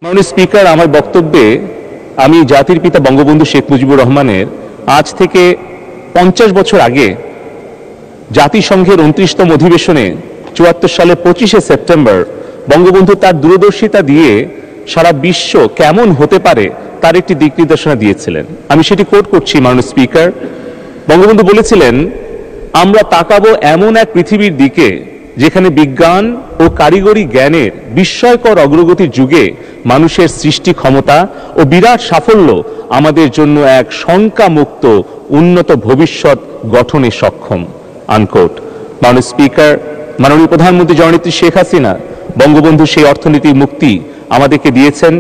মাননীয় স্পিকার, আমার বক্তব্যে আমি জাতির পিতা বঙ্গবন্ধু শেখ মুজিবুর রহমানের আজ থেকে 50 বছর আগে জাতিসংঘের 29তম অধিবেশনে 74 সালের 25শে সেপ্টেম্বর বঙ্গবন্ধু তার দূরদর্শিতা দিয়ে সারা বিশ্ব কেমন হতে পারে তার একটি দিক নির্দেশনা দিয়েছিলেন। আমি সেটি কোট করছি। মাননীয় স্পিকার, বঙ্গবন্ধু বলেছিলেন, আমরা তাকাবো এমন এক পৃথিবীর দিকে যেখানে বিজ্ঞান ও কারিগরি জ্ঞানের বিস্ময়কর অগ্রগতির যুগে মানুষের সৃষ্টি ক্ষমতা ও বিরাট সাফল্য আমাদের জন্য এক শঙ্কামুক্ত উন্নত ভবিষ্যৎ গঠনে সক্ষম। আনকোট। মাননীয় স্পিকার, মাননীয় প্রধানমন্ত্রী জননেত্রী শেখ হাসিনা বঙ্গবন্ধু সেই অর্থনীতির মুক্তি আমাদেরকে দিয়েছেন।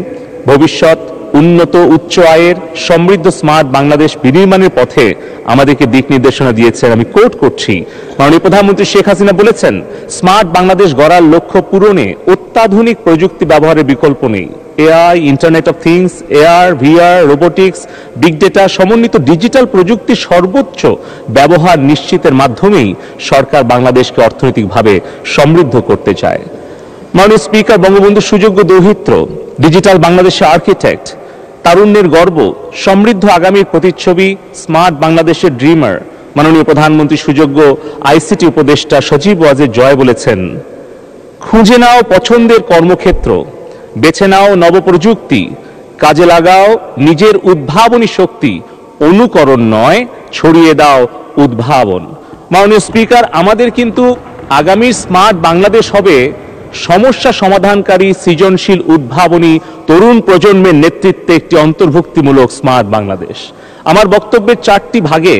ভবিষ্যৎ উন্নত উচ্চ আয়ের সমৃদ্ধ স্মার্ট বাংলাদেশ বিনির্মাণের পথে আমাদেরকে দিক নির্দেশনা দিয়েছেন। আমি কোট করছি, মাননীয় প্রধানমন্ত্রী শেখ হাসিনা বলেছেন, স্মার্ট বাংলাদেশ গড়ার লক্ষ্য পূরণে অত্যাধুনিক প্রযুক্তি ব্যবহারের বিকল্প নেই। AI, internet of things, AR, VR, robotics, big data সমন্বিত ডিজিটাল প্রযুক্তির সর্বোচ্চ ব্যবহার নিশ্চিতের মাধ্যমেই সরকার বাংলাদেশকে অর্থনৈতিকভাবে সমৃদ্ধ করতে চায়। মাননীয় স্পিকার, বঙ্গবন্ধু সুযোগ্য দৌহিত্র, ডিজিটাল বাংলাদেশের আর্কিটেক্ট, তারুণ্যের গর্ব, সমৃদ্ধ আগামীর প্রতিচ্ছবি, স্মার্ট বাংলাদেশের ড্রিমার মাননীয় প্রধানমন্ত্রী সুযোগ্য আইসিটি উপদেষ্টা সজীব ওয়াজেদ জয় বলেছেন, খুঁজে নাও পছন্দের কর্মক্ষেত্র, বেছে নাও নবপ্রযুক্তি, কাজে লাগাও নিজের উদ্ভাবনী শক্তি, অনুকরণ নয় ছড়িয়ে দাও উদ্ভাবন। মাননীয় স্পিকার, আমাদের কিন্তু আগামী স্মার্ট বাংলাদেশ হবে সমস্যা সমাধানকারী সৃজনশীল উদ্ভাবনী তরুণ প্রজন্মের নেতৃত্বে একটি অন্তর্ভুক্তিমূলক স্মার্ট বাংলাদেশ। আমার বক্তব্যের 4টি ভাগে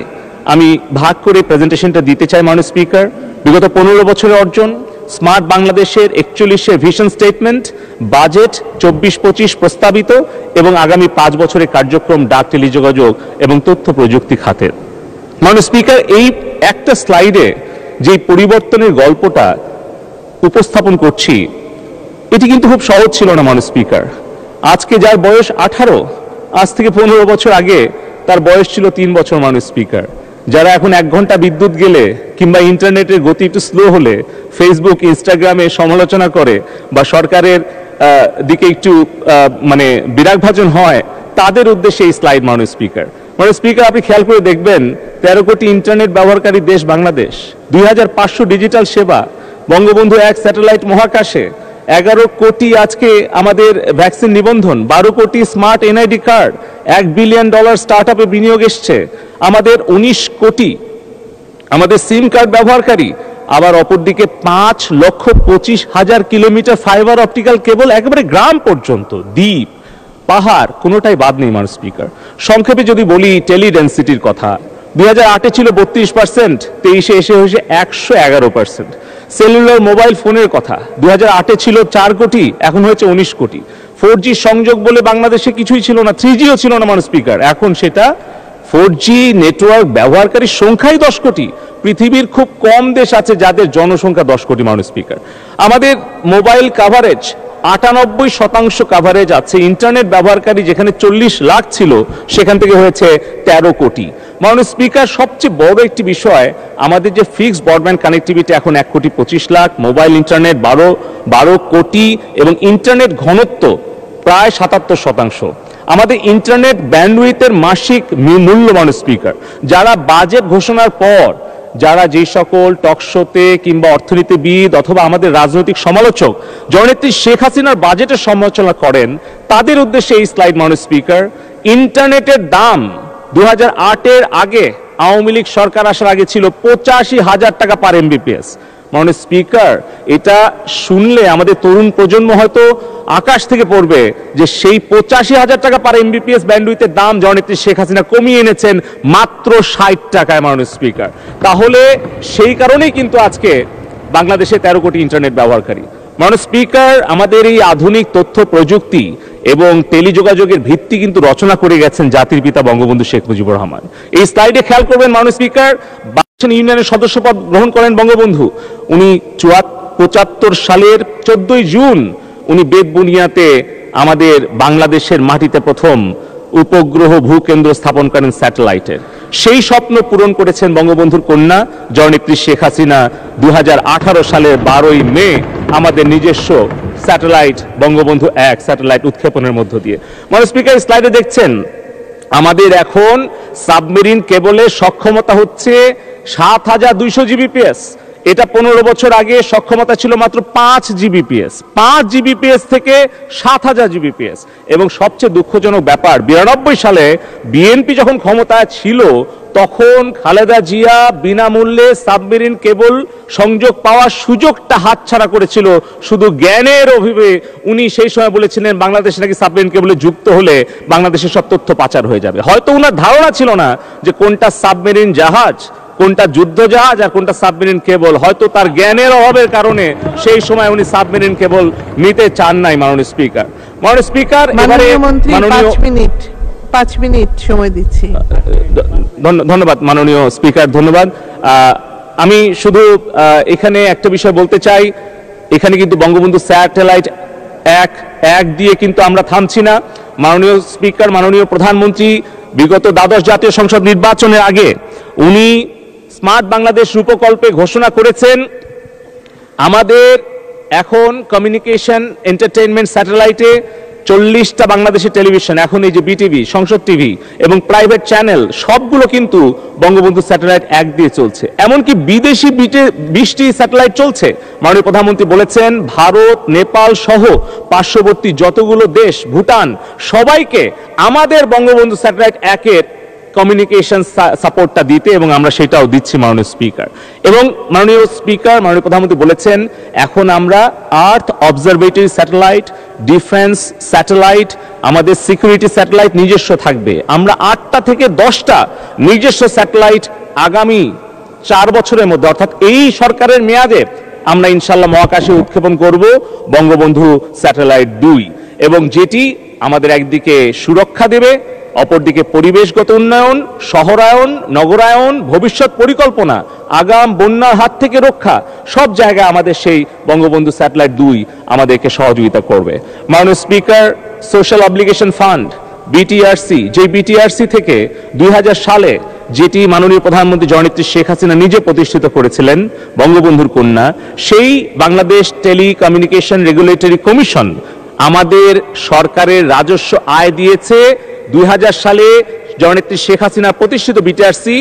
আমি ভাগ করে প্রেজেন্টেশনটা দিতে চাই। মাননীয় স্পিকার, বিগত 15 বছরের অর্জন, স্মার্ট বাংলাদেশের 41 ভিশন স্টেটমেন্ট, বাজেট 24-25 প্রস্তাবিত এবং আগামী 5 বছরের কার্যক্রম ডাক, টেলিযোগাযোগ এবং তথ্য প্রযুক্তি খাতের। মাননীয় স্পিকার, এই একটা স্লাইডে যে পরিবর্তনের গল্পটা উপস্থাপন করছি এটি কিন্তু খুব সহজ ছিল না। মাননীয় স্পিকার, আজকে যার বয়স 18, আজ থেকে 15 বছর আগে তার বয়স ছিল 3 বছর। মাননীয় স্পিকার, যারা এখন 1 ঘন্টা বিদ্যুৎ গেলে কিংবা ইন্টারনেটের গতি একটু স্লো হলে ফেসবুক, ইনস্টাগ্রামে সমালোচনা করে বা সরকারের দিকে একটু বিরাগভাজন হয়, তাদের উদ্দেশ্যে এই স্লাইড। মাননীয় স্পিকার, আপনি খেয়াল করে দেখবেন 13 কোটি ইন্টারনেট ব্যবহারকারী দেশ বাংলাদেশ, 2500 ডিজিটাল সেবা, বঙ্গবন্ধু 1 স্যাটেলাইট মহাকাশে, 11 কোটি আজকে আমাদের ভ্যাকসিন নিবন্ধন, 12 কোটি smart NID card, $1 billion start আপে বিনিয়োগ এসছে, আমাদের 19 কোটি আমাদের সিম কার্ড ব্যবহারকারী, আবার অপরদিকে 5,25,000 কিলোমিটার ফাইবার অপটিক্যাল কেবল একেবারে গ্রাম পর্যন্ত, দ্বীপ পাহাড় কোনোটাই বাদ নেই। মাননীয় স্পিকার, সংক্ষেপে যদি বলি টেলি ডেন্সিটির কথা, 2008-এ ছিল 32%, 23-এ এসে হয়েছে 111%। সেলুলার মোবাইল ফোনের কথা, 2008-এ ছিল 4 কোটি, এখন হয়েছে 19 কোটি। 4G সংযোগ বলে বাংলাদেশে কিছুই ছিল না, 3Gও ছিল না। মাননীয় স্পিকার, এখন সেটা 4G নেটওয়ার্ক ব্যবহারকারীর সংখ্যাই 10 কোটি। পৃথিবীর খুব কম দেশ আছে যাদের জনসংখ্যা 10 কোটি। মাননীয় স্পিকার, আমাদের মোবাইল কাভারেজ 98% কাভারেজ আছে। ইন্টারনেট ব্যবহারকারী যেখানে 40 লাখ ছিল সেখান থেকে হয়েছে 13 কোটি। মাননীয় স্পিকার, সবচেয়ে বড় একটি বিষয়, আমাদের যে ফিক্সড ব্রডব্যান্ড কানেক্টিভিটি এখন 1,25,00,000, মোবাইল ইন্টারনেট 12 কোটি এবং ইন্টারনেট ঘনত্ব প্রায় 77%। আমাদের ইন্টারনেট ব্যান্ডউইথের মাসিক মূল্য, মাননীয় স্পিকার, যারা বাজেট ঘোষণার পর যারা যে সকল টকশোতে কিংবা অর্থনীতিবিদ অথবা আমাদের রাজনৈতিক সমালোচক জননেত্রী শেখ হাসিনার বাজেটের সমালোচনা করেন, তাদের উদ্দেশ্যে এই স্লাইড। মাননীয় স্পিকার, ইন্টারনেটের দাম 2008-এর আগে, আওয়ামী লীগ সরকার আসার আগে ছিল 85,000 টাকা পার এমবিপিএস। মাননীয় স্পিকার, এটা শুনলে আমাদের তরুণ প্রজন্ম হয়তো আকাশ থেকে পড়বে যে সেই 85,000 টাকা পার এমবিপিএস ব্যান্ডউইথের দাম জননেত্রী শেখ হাসিনা কমিয়ে এনেছেন মাত্র 60 টাকায়। মাননীয় স্পিকার, তাহলে সেই কারণেই কিন্তু আজকে বাংলাদেশে 13 কোটি ইন্টারনেট ব্যবহারকারী। মাননীয় স্পিকার, আমাদের এই আধুনিক তথ্য প্রযুক্তি এবং টেলিযোগাযোগের ভিত্তি কিন্তু রচনা করে গেছেন জাতির পিতা বঙ্গবন্ধু শেখ মুজিবুর রহমান। এই স্লাইডে খেয়াল করবেন। মাননীয় স্পিকার, ইউনিয়নের সদস্যপদ গ্রহণ করেন বঙ্গবন্ধু। উনি 75 সালের 14 জুন উনি বেতবুনিয়াতে আমাদের বাংলাদেশের মাটিতে প্রথম উপগ্রহ ভূকেন্দ্র স্থাপন করেন স্যাটেলাইটের। সেই স্বপ্ন পূরণ করেছেন বঙ্গবন্ধুর কন্যা জননেত্রী শেখ হাসিনা 2018 সালের 12ই মে আমাদের নিজস্ব স্যাটেলাইট বঙ্গবন্ধু 1 স্যাটেলাইট উৎক্ষেপণের মধ্য দিয়ে। মাননীয় স্পিকার, স্লাইডে দেখছেন আমাদের এখন সাবমেরিন কেবলের সক্ষমতা হচ্ছে 7200 জিবিপিএস। এটা 15 বছর আগে সক্ষমতা ছিল মাত্র 5 জিবিপিএস। 5 জিবিপিএস থেকে 7000 জিবিপিএস। এবং সবচেয়ে দুঃখজনক ব্যাপার, 92 সালে বিএনপি যখন ক্ষমতায় ছিল তখন খালেদা জিয়া বিনামূল্যে সাবমেরিন কেবল সংযোগ পাওয়ার সুযোগটা হাতছাড়া করেছিল শুধু জ্ঞানের অভিবে। উনি সেই সময় বলেছিলেন বাংলাদেশ নাকি সাবমেরিন কেবলে যুক্ত হলে বাংলাদেশের সব তথ্য পাচার হয়ে যাবে। হয়তো উনার ধারণা ছিল না যে কোনটা সাবমেরিন জাহাজ, কোনটা যুদ্ধ জাহাজ আর কোনটা সাবমেরিন কেবল। হয়তো তার জ্ঞানের অভাবের কারণে সেই সময় উনি সাবমেরিন কেবল নিতে চান নাই। মাননীয় স্পিকার, মাননীয় স্পিকার, এবারে মাননীয় 5 মিনিট সময় দিচ্ছি। ধন্যবাদ মাননীয় স্পিকার, ধন্যবাদ। আমি শুধু এখানে একটা বিষয় বলতে চাই, এখানে কিন্তু বঙ্গবন্ধু স্যাটেলাইট 1 দিয়ে কিন্তু আমরা থামছি না। মাননীয় স্পিকার, মাননীয় প্রধানমন্ত্রী বিগত দ্বাদশ জাতীয় সংসদ নির্বাচনের আগে উনি স্মার্ট বাংলাদেশ রূপকল্পে ঘোষণা করেছেন আমাদের এখন কমিউনিকেশন এন্টারটেইনমেন্ট স্যাটেলাইটে 40টা বাংলাদেশের টেলিভিশন, এখন এই যে বিটিভি, সংসদ টিভি এবং প্রাইভেট চ্যানেল সবগুলো কিন্তু বঙ্গবন্ধু স্যাটেলাইট 1 দিয়ে চলছে। এমনকি বিদেশি 20টি স্যাটেলাইট চলছে। মাননীয় প্রধানমন্ত্রী বলেছেন ভারত, নেপাল সহ পার্শ্ববর্তী যতগুলো দেশ, ভুটান, সবাইকে আমাদের বঙ্গবন্ধু স্যাটেলাইট 1-এর কমিউনিকেশন সাপোর্টটা দিতে, এবং আমরা সেটাও দিচ্ছি মাননীয় স্পিকার। এবং মাননীয় স্পিকার, মাননীয় প্রধানমন্ত্রী বলেছেন এখন আমরা আর্থ অবজারভেটরি স্যাটেলাইট, ডিফেন্স স্যাটেলাইট, আমাদের সিকিউরিটি স্যাটেলাইট নিজস্ব থাকবে। আমরা 8টা থেকে 10টা নিজস্ব স্যাটেলাইট আগামী 4 বছরের মধ্যে, অর্থাৎ এই সরকারের মেয়াদে আমরা ইনশাল্লাহ মহাকাশে উৎক্ষেপণ করব বঙ্গবন্ধু স্যাটেলাইট 2, এবং যেটি আমাদের একদিকে সুরক্ষা দেবে, অপরদিকে পরিবেশগত উন্নয়ন, শহরায়ন, নগরায়ন, ভবিষ্যৎ পরিকল্পনা, আগাম বন্যার হাত থেকে রক্ষা, সব জায়গায় আমাদের সেই বঙ্গবন্ধু স্যাটেলাইট 2 আমাদেরকে সহযোগিতা করবে। মাননীয় speaker, social obligation fund BTRC, যে বিটিআরসি থেকে 2000 সালে যেটি মাননীয় প্রধানমন্ত্রী জননেত্রী শেখ হাসিনা নিজে প্রতিষ্ঠিত করেছিলেন বঙ্গবন্ধুর কন্যা, সেই বাংলাদেশ টেলিকমিউনিকেশন রেগুলেটরি কমিশন আমাদের সরকারের রাজস্ব আয় দিয়েছে। 2000 সালে জননেত্রী শেখ হাসিনা প্রতিষ্ঠিত বিটিআরসি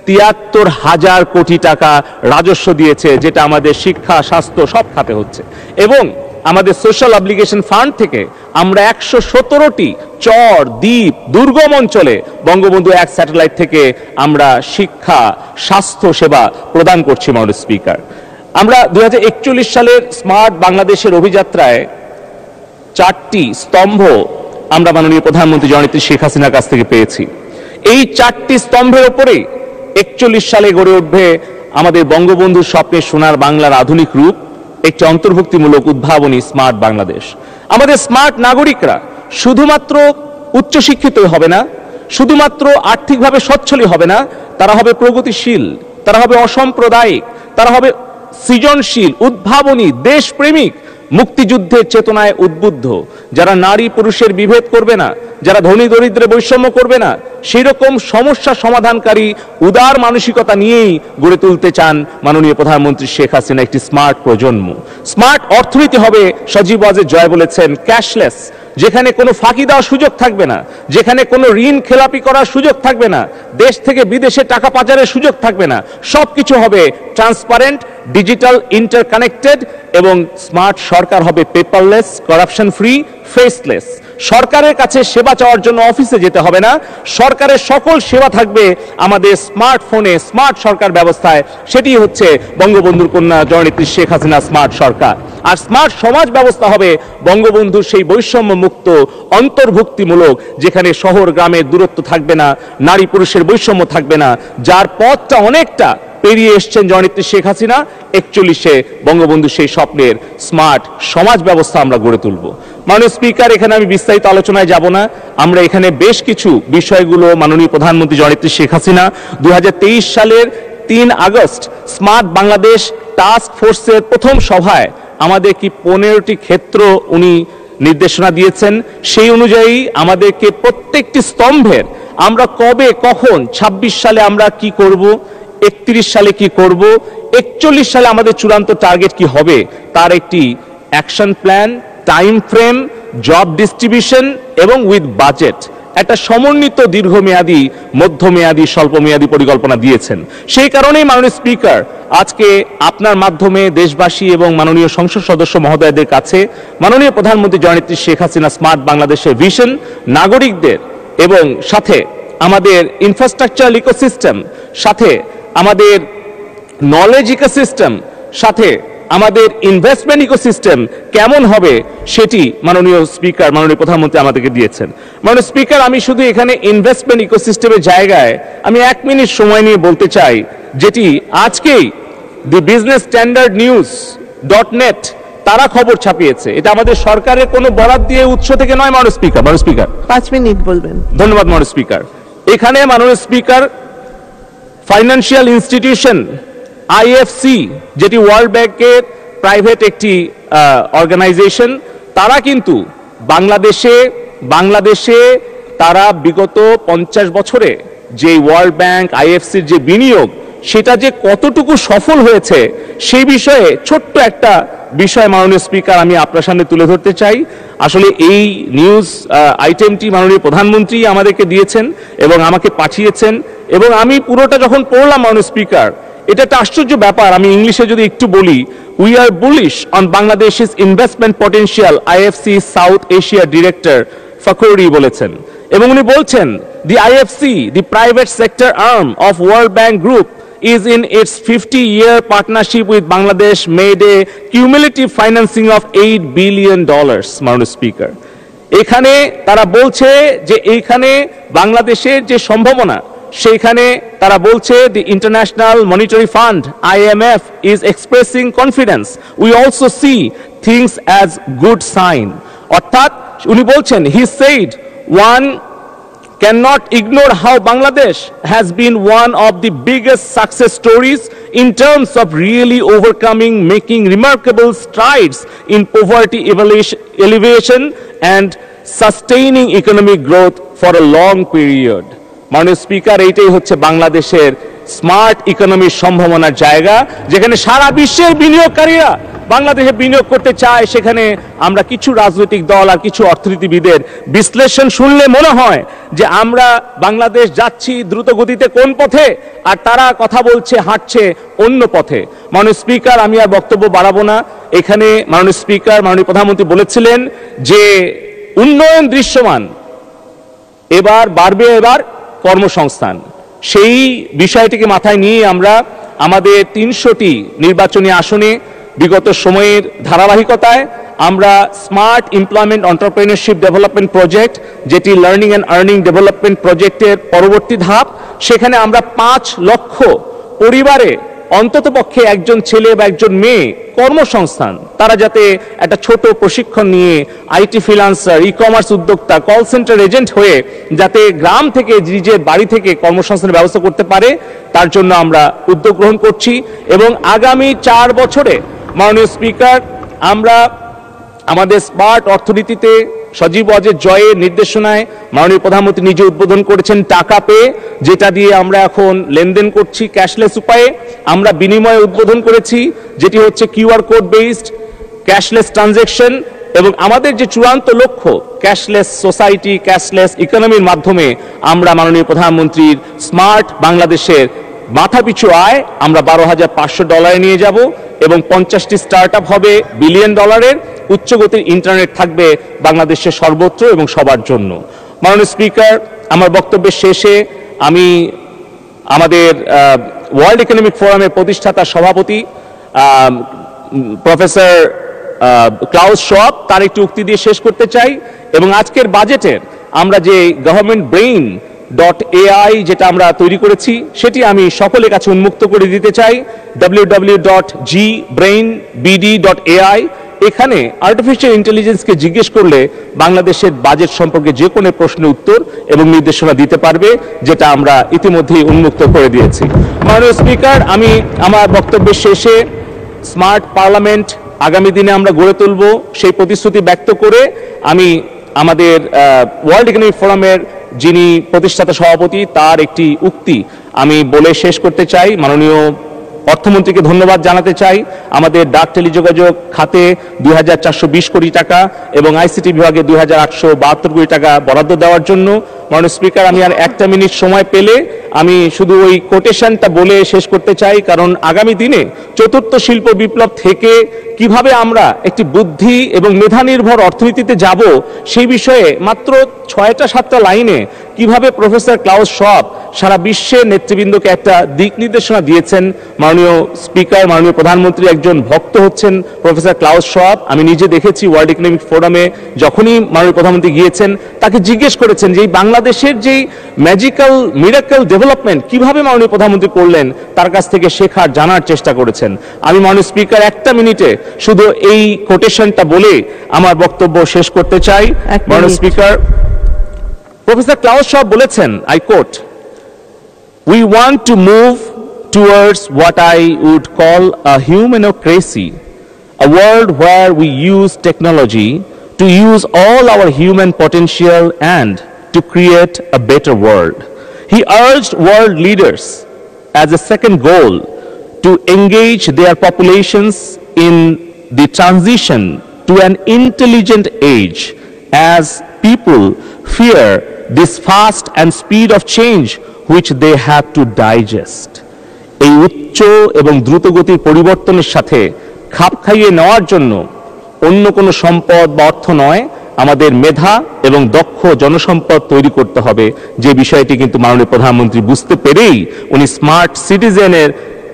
73,000 কোটি টাকা রাজস্ব দিয়েছে, যেটা আমাদের শিক্ষা, স্বাস্থ্য সব খাতে হচ্ছে। এবং আমাদের সোশ্যাল অবলিগেশন ফান্ড থেকে আমরা 117টি চর, দ্বীপ, দুর্গম অঞ্চলে বঙ্গবন্ধু 1 স্যাটেলাইট থেকে আমরা শিক্ষা, স্বাস্থ্য সেবা প্রদান করছি। মাননীয় স্পিকার, আমরা 2041 সালের স্মার্ট বাংলাদেশের অভিযাত্রায় 4টি স্তম্ভ আমরা মাননীয় প্রধানমন্ত্রী জননেত্রী শেখ হাসিনার কাছ থেকে পেয়েছি। এই 4টি স্তম্ভের উপরে 41 সালে গড়ে উঠবে আমাদের বঙ্গবন্ধুর স্বপ্নের সোনার বাংলার আধুনিক রূপ, একটি অন্তর্ভুক্তিমূলক উদ্ভাবনী স্মার্ট বাংলাদেশ। আমাদের স্মার্ট নাগরিকরা শুধুমাত্র উচ্চশিক্ষিত হবে না, শুধুমাত্র আর্থিকভাবে সচ্ছলই হবে না, তারা হবে প্রগতিশীল, তারা হবে অসাম্প্রদায়িক, তারা হবে সৃজনশীল, উদ্ভাবনী, দেশপ্রেমিক, মুক্তিযুদ্ধের চেতনায় উদ্বুদ্ধ, যারা নারী পুরুষের বিভেদ করবে না, যারা ধনী দরিদ্রের বৈষম্য করবে না, সেই রকম সমস্যা সমাধানকারী উদার মানসিকতা নিয়েই গড়ে তুলতে চান মাননীয় প্রধানমন্ত্রী শেখ হাসিনা একটি স্মার্ট প্রজন্ম। স্মার্ট অর্থনীতি হবে, সজীব ওয়াজেদ জয় বলেছেন, ক্যাশলেস, যেখানে কোনো ফাঁকি দেওয়ার সুযোগ থাকবে না, যেখানে কোনো ঋণ খেলাপি করার সুযোগ থাকবে না, দেশ থেকে বিদেশে টাকা পাচারের সুযোগ থাকবে না, সবকিছু হবে ট্রান্সপারেন্ট, ডিজিটাল, ইন্টারকানেক্টেড, এবং স্মার্ট সরকার হবে পেপারলেস, করাপশন ফ্রি, ফেসলেস। সরকারের কাছে সেবা চাওয়ার জন্য অফিসে যেতে হবে না, সরকারের সকল সেবা থাকবে আমাদের স্মার্টফোনে, স্মার্ট সরকার ব্যবস্থায়। সেটি হচ্ছে বঙ্গবন্ধুর কন্যা জননেত্রী শেখ হাসিনা স্মার্ট সরকার। আর স্মার্ট সমাজ ব্যবস্থা হবে বঙ্গবন্ধুর সেই বৈষম্য মুক্ত, অন্তর্ভুক্তিমূলক, যেখানে শহর গ্রামের দূরত্ব থাকবে না, নারী পুরুষের বৈষম্য থাকবে না, যার পথটা অনেকটা পেরিয়ে এসছেন জননেত্রী শেখ হাসিনা। 41-এ বঙ্গবন্ধু সেই স্বপ্নের স্মার্ট সমাজ ব্যবস্থা আমরা গড়ে তুলব। মাননীয় স্পিকার, এখানে আমি বিস্তারিত আলোচনায় যাব না, আমরা এখানে বেশ কিছু বিষয়গুলো মাননীয় প্রধানমন্ত্রী জননেত্রী শেখ হাসিনা 2023 সালের 3 আগস্ট স্মার্ট বাংলাদেশ টাস্ক ফোর্সের প্রথম সভায় আমাদের কি 15টি ক্ষেত্র উনি নির্দেশনা দিয়েছেন। সেই অনুযায়ী আমাদেরকে প্রত্যেকটি স্তম্ভের আমরা কবে, কখন, 26 সালে আমরা কি করব, 31 সালে কি করব, 41 সালে আমাদের চূড়ান্ত টার্গেট কি হবে, তার একটি action plan, time frame, job distribution এবং উইথ বাজেট একটা সমন্বিত দীর্ঘমেয়াদী, মধ্যমেয়াদী, স্বল্পমেয়াদী পরিকল্পনা দিয়েছেন। সেই কারণেই মাননীয় স্পিকার আজকে আপনার মাধ্যমে দেশবাসী এবং মাননীয় সংসদ সদস্য মহোদয়দের কাছে মাননীয় প্রধানমন্ত্রী জননেত্রী শেখ হাসিনা স্মার্ট বাংলাদেশের ভিশন, নাগরিকদের এবং সাথে আমাদের ইনফ্রাস্ট্রাকচার ইকোসিস্টেম, সাথে আমাদের নলেজ ইকোসিস্টেম, সাথে আমাদের ইনভেস্টমেন্ট ইকোসিস্টেম কেমন হবে সেটি মাননীয় স্পিকার, মাননীয় প্রধানমন্ত্রী আমাদেরকে দিয়েছেন। মাননীয় স্পিকার, আমি শুধু এখানে ইনভেস্টমেন্ট ইকোসিস্টেমের জায়গায় আমি 1 মিনিট সময় নিয়ে বলতে চাই, যেটি আজকেই the business standard news .net তারা খবর ছাপিয়েছে। এটা আমাদের সরকারের কোনো বরাদ দিয়ে উৎস থেকে নয়। মাননীয় স্পিকার, 5 মিনিট বলবেন। ধন্যবাদ মাননীয় স্পিকার। এখানে মাননীয় স্পিকার ফাইন্যান্সিয়াল ইনস্টিটিউশন IFC, যেটি ওয়ার্ল্ড ব্যাংকের প্রাইভেট একটি অর্গানাইজেশন, তারা কিন্তু বাংলাদেশে তারা বিগত 50 বছরে যে ওয়ার্ল্ড ব্যাংক IFCর যে বিনিয়োগ, সেটা যে কতটুকু সফল হয়েছে সেই বিষয়ে ছোট্ট একটা বিষয় মাননীয় স্পিকার আমি আপনার সামনে তুলে ধরতে চাই। আসলে এই নিউজ আইটেমটি মাননীয় প্রধানমন্ত্রী আমাদেরকে দিয়েছেন এবং আমাকে পাঠিয়েছেন, এবং আমি পুরোটা যখন পড়লাম মাননীয় স্পিকার, এটা একটা আশ্চর্য ব্যাপার। আমি ইংলিশে যদি একটু বলি, উই আর বুলিশ অন বাংলাদেশের investment potential, IFC South Asia director Fakhruddin বলেছেন। এবং উনি বলছেন, the IFC, the private sector arm of World Bank group, is in its 50-year partnership with Bangladesh made a cumulative financing of $8 billion, মাননীয় speaker. এখানে তারা বলছে যে এইখানে বাংলাদেশের যে সম্ভাবনা, সেইখানে তারা বলছে the International Monetary Fund IMF is expressing confidence. We also see things as good sign. অর্থাৎ উনি বলছেন, he said one cannot ignore how Bangladesh has been one of the biggest success stories in terms of really overcoming, making remarkable strides in poverty alleviation and sustaining economic growth for a long period. মাননীয় speaker, এইটাই হচ্ছে বাংলাদেশের smart ইকোনমির সম্ভাবনার জায়গা, যেখানে সারা বিশ্বের বিনিয়োগকারীরা বাংলাদেশে বিনিয়োগ করতে চায়। সেখানে আমরা কিছু রাজনৈতিক দল আর কিছু অর্থনীতিবিদের বিশ্লেষণ শুনলে মনে হয় যে আমরা বাংলাদেশ যাচ্ছি দ্রুত গতিতে কোন পথে, আর তারা কথা বলছে, হাঁটছে অন্য পথে। মাননীয় স্পিকার, আমি আর বক্তব্য বাড়াবো না। এখানে মাননীয় স্পিকার, মাননীয় প্রধানমন্ত্রী বলেছিলেন যে উন্নয়ন দৃশ্যমান, এবার বাড়বে এবার কর্মসংস্থান। সেই বিষয়টিকে মাথায় নিয়ে আমরা আমাদের 300টি নির্বাচনী আসনে বিগত সময়ের ধারাবাহিকতায় আমরা smart employment entrepreneurship development project, যেটি লার্নিং অ্যান্ড আর্নিং ডেভেলপমেন্ট প্রজেক্টের পরবর্তী ধাপ, সেখানে আমরা 5 লক্ষ পরিবারে অন্ততপক্ষে একজন ছেলে বা একজন মেয়ে কর্মসংস্থান, তারা যাতে একটা ছোট প্রশিক্ষণ নিয়ে আইটি ফ্রিল্যান্সার, ই-কমার্স উদ্যোক্তা, কল সেন্টার এজেন্ট হয়ে যাতে গ্রাম থেকে, নিজের বাড়ি থেকে কর্মসংস্থানের ব্যবস্থা করতে পারে, তার জন্য আমরা উদ্যোগ গ্রহণ করছি। এবং আগামী 4 বছরে মাননীয় স্পিকার, আমরা আমাদের স্মার্ট অর্থনীতিতে সজীব ওয়াজেদ জয়ের নির্দেশনায় মাননীয় প্রধানমন্ত্রী নিজে উদ্বোধন করেছেন টাকা পে, যেটা দিয়ে আমরা এখন লেনদেন করছি ক্যাশলেস উপায়ে। আমরা বিনিময়ে উদ্বোধন করেছি যেটি হচ্ছে QR code based cashless transaction, এবং আমাদের যে চূড়ান্ত লক্ষ্য ক্যাশলেস সোসাইটি, ক্যাশলেস ইকোনমির মাধ্যমে আমরা মাননীয় প্রধানমন্ত্রীর স্মার্ট বাংলাদেশের মাথাপিছু আয় আমরা $12,500 নিয়ে যাব, এবং 50টি স্টার্টআপ হবে $1 বিলিয়ন, উচ্চগতির ইন্টারনেট থাকবে বাংলাদেশের সর্বত্র এবং সবার জন্য। মাননীয় স্পিকার, আমার বক্তব্যের শেষে আমি আমাদের ওয়ার্ল্ড ইকোনমিক ফোরামের প্রতিষ্ঠাতা সভাপতি প্রফেসর ক্লাউস শোয়াব, তার একটি উক্তি দিয়ে শেষ করতে চাই। এবং আজকের বাজেটের আমরা যে গভর্নমেন্ট ব্রেইন .ai যেটা আমরা তৈরি করেছি, সেটি আমি সকলের কাছে উন্মুক্ত করে দিতে চাই। www.gbrainbd.ai। এখানে আর্টিফিশিয়াল ইন্টেলিজেন্সকে জিজ্ঞেস করলে বাংলাদেশের বাজেট সম্পর্কে যে কোনো প্রশ্নের উত্তর এবং নির্দেশনা দিতে পারবে, যেটা আমরা ইতিমধ্যেই উন্মুক্ত করে দিয়েছি। মাননীয় স্পিকার, আমি আমার বক্তব্যের শেষে স্মার্ট পার্লামেন্ট আগামী দিনে আমরা গড়ে তুলব সেই প্রতিশ্রুতি ব্যক্ত করে আমি আমাদের ওয়ার্ল্ড ইকোনমিক ফোরামের যিনি প্রতিষ্ঠাতা সভাপতি, তার একটি উক্তি আমি বলে শেষ করতে চাই, মাননীয় অর্থমন্ত্রীকে ধন্যবাদ জানাতে চাই আমাদের ডাক টেলিযোগাযোগ খাতে ২,৪২০ কোটি টাকা এবং আইসিটি বিভাগে ২,৮৭২ কোটি টাকা বরাদ্দ দেওয়ার জন্য। মাননীয় স্পিকার, আমি আর একটা মিনিট সময় পেলে আমি শুধু ওই কোটেশনটা বলে শেষ করতে চাই, কারণ আগামী দিনে চতুর্থ শিল্প বিপ্লব থেকে কিভাবে আমরা একটি বুদ্ধি এবং মেধা নির্ভর অর্থনীতিতে যাব সেই বিষয়ে মাত্র ৬টা-৭টা লাইনে কিভাবে প্রফেসর ক্লাউস শওয়াব সারা বিশ্বের নেতৃবৃন্দকে একটা দিক নির্দেশনা দিয়েছেন। মাননীয় স্পিকার, মাননীয় প্রধানমন্ত্রী একজন ভক্ত হচ্ছেন প্রফেসর ক্লাউস শওয়াব। আমি নিজে দেখেছি ওয়ার্ল্ড ইকোনমিক ফোরামে যখনই মাননীয় প্রধানমন্ত্রী গিয়েছেন তাকে জিজ্ঞেস করেছেন যে এই বাংলাদেশের যেই ম্যাজিক্যাল মিরাকল ডেভেলপমেন্ট কিভাবে মাননীয় প্রধানমন্ত্রী করলেন, তার কাছ থেকে শেখার জানার চেষ্টা করেছেন। আমি মাননীয় স্পিকার একটা মিনিটে শুধু এই কোটেশনটা বলে আমার বক্তব্য শেষ করতে চাই। মাননীয় স্পিকার, প্রফেসর ক্লাউস শওয়াব বলেছেন, I quote, "We want to move towards what I would call a humanocracy, a world where we use technology to use all our human potential and to create a better world." He urged world leaders as a second goal to engage their populations in the transition to an intelligent age as people fear this fast and speed of change which they have to digest. এই উচ্চ এবং দ্রুতগতির পরিবর্তনের সাথে খাপ খাইয়ে নেওয়ার জন্য অন্য কোনো সম্পদ বা অর্থ নয়, আমাদের মেধা এবং দক্ষ জনসম্পদ তৈরি করতে হবে, যে বিষয়টি কিন্তু মাননীয় প্রধানমন্ত্রী বুঝতে পেরেই উনি স্মার্ট সিটিজেনের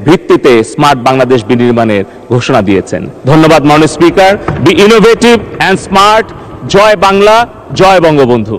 ভিত্তিতে স্মার্ট বাংলাদেশ বিনির্মাণের ঘোষণা দিয়েছেন। ধন্যবাদ মাননীয় স্পিকার। Be innovative and smart. জয় বাংলা, জয় বঙ্গবন্ধু।